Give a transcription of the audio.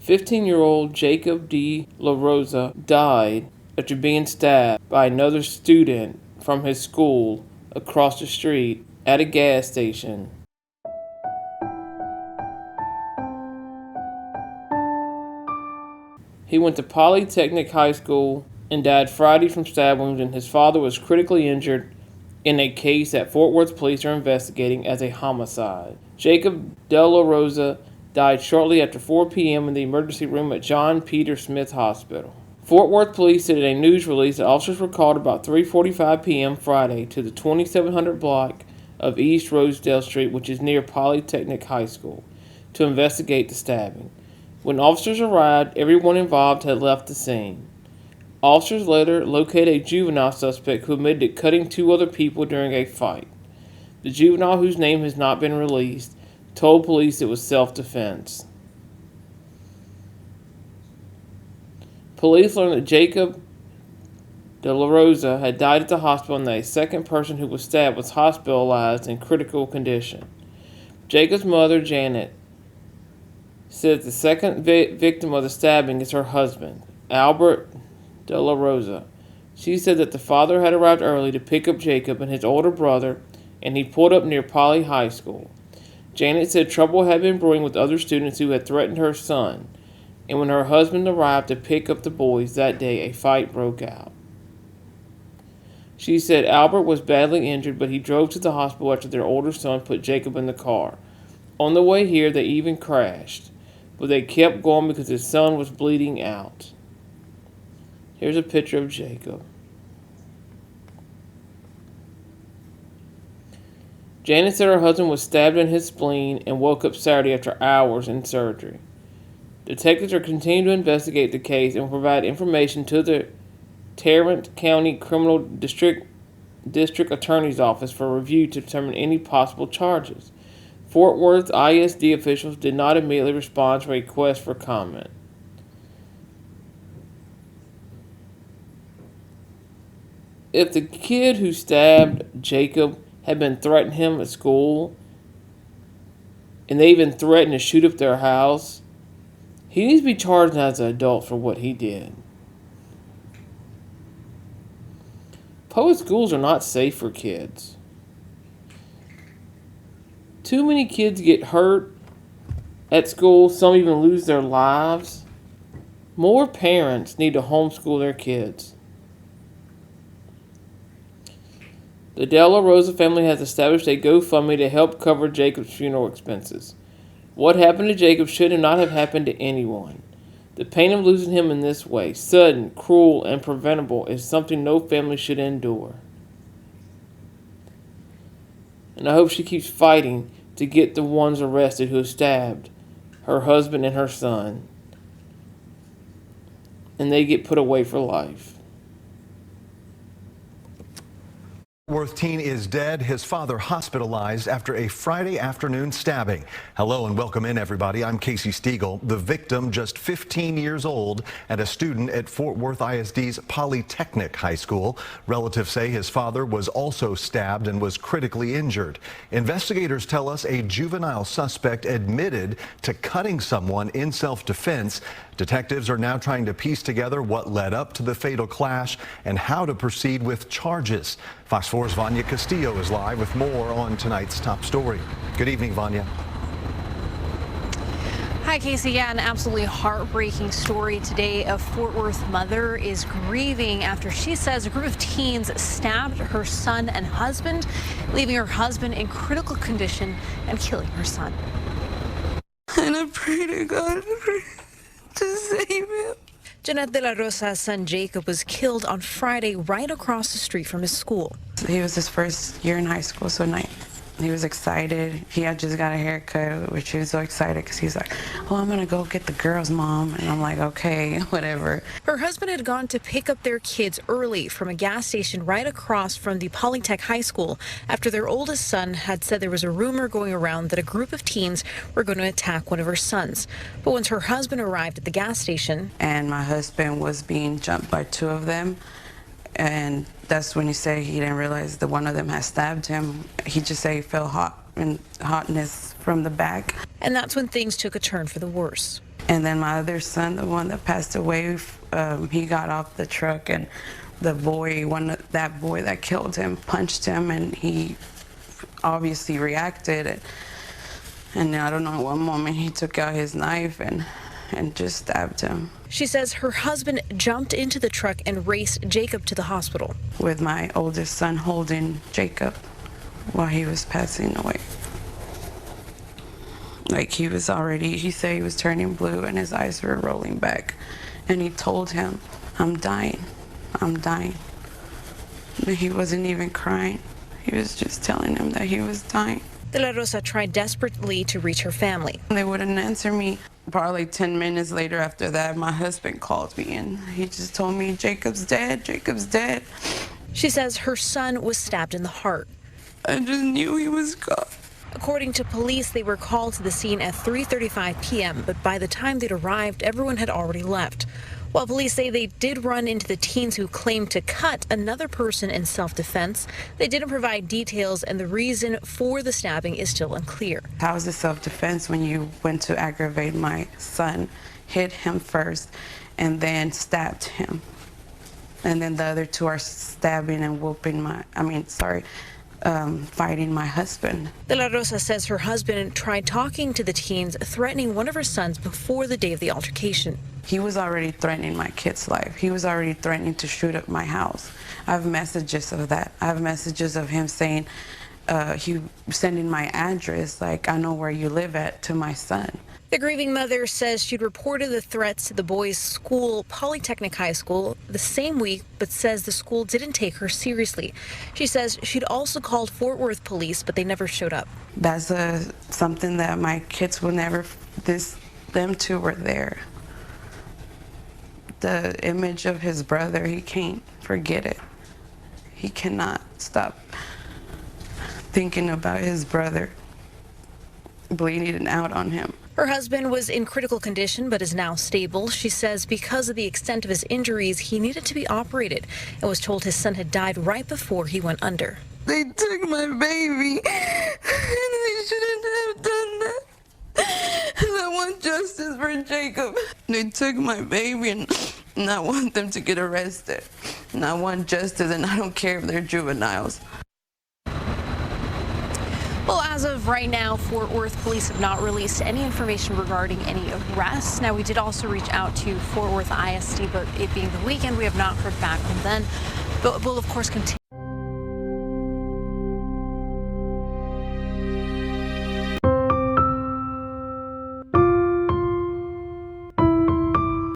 15-year-old Jacob D. La Rosa died after being stabbed by another student from his school across the street at a gas station. He went to Polytechnic High School and died Friday from stab wounds, and his father was critically injured in a case that Fort Worth police are investigating as a homicide. Jacob De La Rosa died shortly after 4 p.m. in the emergency room at John Peter Smith Hospital. Fort Worth police said in a news release that officers were called about 3:45 p.m. Friday to the 2700 block of East Rosedale Street, which is near Polytechnic High School, to investigate the stabbing. When officers arrived, everyone involved had left the scene. Officers later located a juvenile suspect who admitted to cutting 2 other people during a fight. The juvenile, whose name has not been released, told police it was self-defense. Police learned that Jacob De La Rosa had died at the hospital and that a second person who was stabbed was hospitalized in critical condition. Jacob's mother, Janet, said the second victim of the stabbing is her husband, Albert De La Rosa. She said that the father had arrived early to pick up Jacob and his older brother, and he pulled up near Poly High School. Janet said trouble had been brewing with other students who had threatened her son, and when her husband arrived to pick up the boys that day, a fight broke out. She said Albert was badly injured, but he drove to the hospital after their older son put Jacob in the car. On the way here, they even crashed, but they kept going because his son was bleeding out. Here's a picture of Jacob. Janet said her husband was stabbed in his spleen and woke up Saturday after hours in surgery. Detectives are continuing to investigate the case and will provide information to the Tarrant County Criminal District Attorney's Office for review to determine any possible charges. Fort Worth ISD officials did not immediately respond to a request for comment. If the kid who stabbed Jacob had been threatening him at school, and they even threatened to shoot up their house, he needs to be charged as an adult for what he did. Public schools are not safe for kids. Too many kids get hurt at school, some even lose their lives. More parents need to homeschool their kids. The De La Rosa family has established a GoFundMe to help cover Jacob's funeral expenses. What happened to Jacob should not have happened to anyone. The pain of losing him in this way, sudden, cruel, and preventable, is something no family should endure. And I hope she keeps fighting to get the ones arrested who stabbed her husband and her son, and they get put away for life. Worth teen is dead, his father hospitalized after a Friday afternoon stabbing. Hello and welcome in, everybody. I'm Casey Stiegel. The victim, just 15 years old and a student at Fort Worth ISD's Polytechnic High School. Relatives say his father was also stabbed and was critically injured. Investigators tell us a juvenile suspect admitted to cutting someone in self-defense. Detectives are now trying to piece together what led up to the fatal clash and how to proceed with charges. Fox 4's Vanya Castillo is live with more on tonight's top story. Good evening, Vanya. Hi, Casey. Yeah, an absolutely heartbreaking story today. A Fort Worth mother is grieving after she says a group of teens stabbed her son and husband, leaving her husband in critical condition and killing her son. And I pray to God to save him. Jeanette De La Rosa's son Jacob was killed on Friday right across the street from his school. He was his first year in high school, so he was excited. He had just got a haircut, which he was so excited because he's like, oh, I'm going to go get the girls, Mom. And I'm like, okay, whatever. Her husband had gone to pick up their kids early from a gas station right across from the Polytech High School after their oldest son had said there was a rumor going around that a group of teens were going to attack one of her sons. But once her husband arrived at the gas station, and my husband was being jumped by 2 of them, and that's when he said he didn't realize that one of them had stabbed him. He just said he felt hotness from the back. And that's when things took a turn for the worse. And then my other son, the one that passed away, he got off the truck, and that boy that killed him punched him, and he obviously reacted. And I don't know, one moment he took out his knife and just stabbed him. She says her husband jumped into the truck and raced Jacob to the hospital, with my oldest son holding Jacob while he was passing away. Like he said he was turning blue and his eyes were rolling back. And he told him, I'm dying. But he wasn't even crying. He was just telling him that he was dying. De La Rosa tried desperately to reach her family. They wouldn't answer me. Probably 10 minutes later after that, my husband called me and he just told me, Jacob's dead, Jacob's dead. She says her son was stabbed in the heart. I just knew he was gone. According to police, they were called to the scene at 3:35 p.m., but by the time they'd arrived, everyone had already left. While police say they did run into the teens who claimed to cut another person in self-defense, they didn't provide details, and the reason for the stabbing is still unclear. How is it self-defense when you went to aggravate my son, hit him first, and then stabbed him? And then the other two are stabbing and fighting my husband. De La Rosa says her husband tried talking to the teens, threatening one of her sons before the day of the altercation. He was already threatening my kid's life. He was already threatening to shoot up my house. I have messages of that. I have messages of him saying, he sending my address, like, I know where you live at, to my son. The grieving mother says she'd reported the threats to the boys' school, Polytechnic High School, the same week, but says the school didn't take her seriously. She says she'd also called Fort Worth police, but they never showed up. That's something that my kids will never, them two were there. The image of his brother, he can't forget it. He cannot stop thinking about his brother bleeding out on him. Her husband was in critical condition but is now stable. She says because of the extent of his injuries, he needed to be operated and was told his son had died right before he went under. They took my baby, and they shouldn't have done that. I want justice for Jacob. They took my baby, and I want them to get arrested. And I want justice, and I don't care if they're juveniles. Well, as of right now, Fort Worth police have not released any information regarding any arrests. Now, we did also reach out to Fort Worth ISD, but it being the weekend, we have not heard back from them. But we'll, of course, continue.